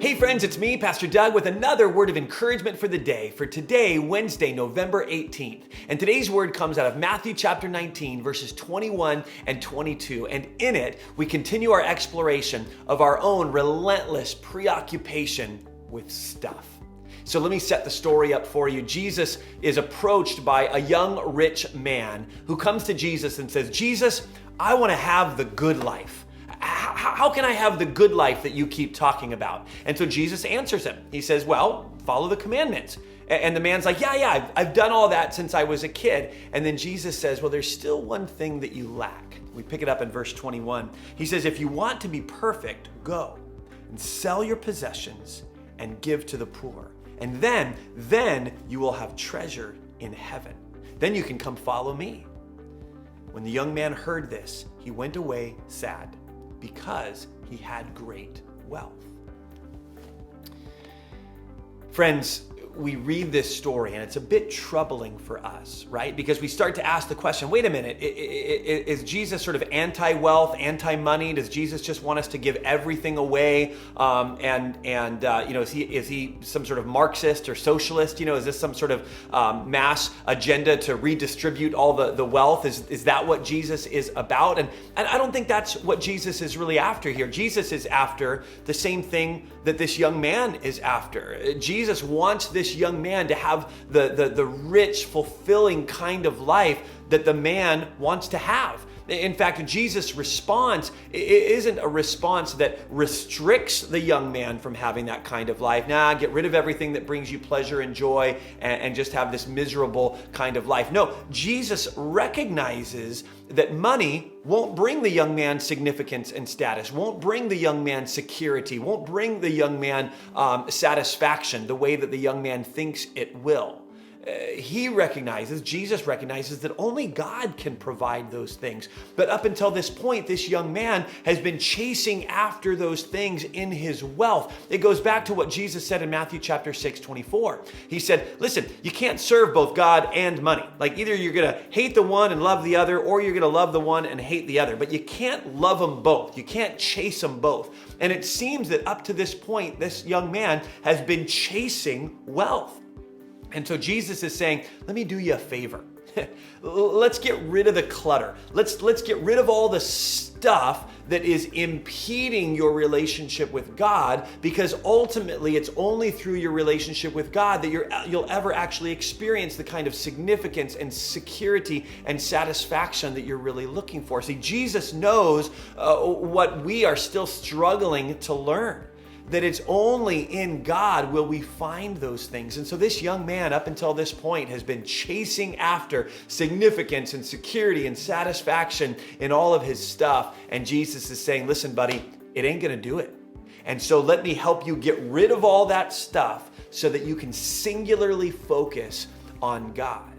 Hey friends, it's me, Pastor Doug, with another word of encouragement for the day, for today, Wednesday, November 18th. And today's word comes out of Matthew chapter 19, verses 21 and 22. And in it, we continue our exploration of our own relentless preoccupation with stuff. So let me set the story up for you. Jesus is approached by a young rich man who comes to Jesus and says, Jesus, I want to have the good life. How can I have the good life that you keep talking about? And so Jesus answers him. He says, well, follow the commandments. And the man's like, yeah, I've done all that since I was a kid. And then Jesus says, well, there's still one thing that you lack. We pick it up in verse 21. He says, if you want to be perfect, go and sell your possessions and give to the poor. And then you will have treasure in heaven. Then you can come follow me. When the young man heard this, he went away sad, because he had great wealth. Friends, we read this story and it's a bit troubling for us, right? Because we start to ask the question, wait a minute, is Jesus sort of anti-wealth, anti-money? Does Jesus just want us to give everything away? Is he some sort of Marxist or socialist? Is this some sort of mass agenda to redistribute all the wealth? Is that what Jesus is about? And I don't think that's what Jesus is really after here. Jesus is after the same thing that this young man is after. Jesus wants this young man to have the rich, fulfilling kind of life that the man wants to have. In fact, Jesus' response isn't a response that restricts the young man from having that kind of life. Get rid of everything that brings you pleasure and joy and just have this miserable kind of life. No, Jesus recognizes that money won't bring the young man significance and status, won't bring the young man security, won't bring the young man satisfaction the way that the young man thinks it will. Jesus recognizes that only God can provide those things. But up until this point, this young man has been chasing after those things in his wealth. It goes back to what Jesus said in Matthew chapter 6:24. He said, listen, you can't serve both God and money. Like either you're going to hate the one and love the other, or you're going to love the one and hate the other. But you can't love them both. You can't chase them both. And it seems that up to this point, this young man has been chasing wealth. And so Jesus is saying, let me do you a favor. Let's get rid of the clutter. Let's get rid of all the stuff that is impeding your relationship with God, because ultimately it's only through your relationship with God that you'll ever actually experience the kind of significance and security and satisfaction that you're really looking for. See, Jesus knows what we are still struggling to learn. That it's only in God will we find those things. And so this young man, up until this point, has been chasing after significance and security and satisfaction in all of his stuff. And Jesus is saying, listen, buddy, it ain't going to do it. And so let me help you get rid of all that stuff so that you can singularly focus on God.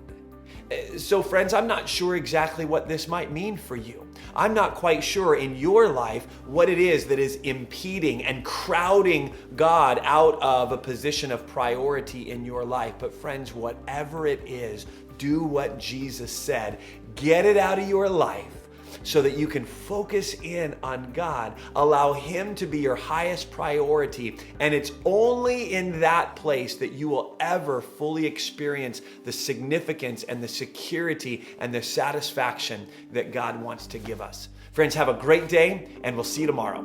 So friends, I'm not sure exactly what this might mean for you. I'm not quite sure in your life what it is that is impeding and crowding God out of a position of priority in your life. But friends, whatever it is, do what Jesus said. Get it out of your life so that you can focus in on God. Allow Him to be your highest priority. And it's only in that place that you will ever fully experience the significance and the security and the satisfaction that God wants to give us. Friends, have a great day, and we'll see you tomorrow.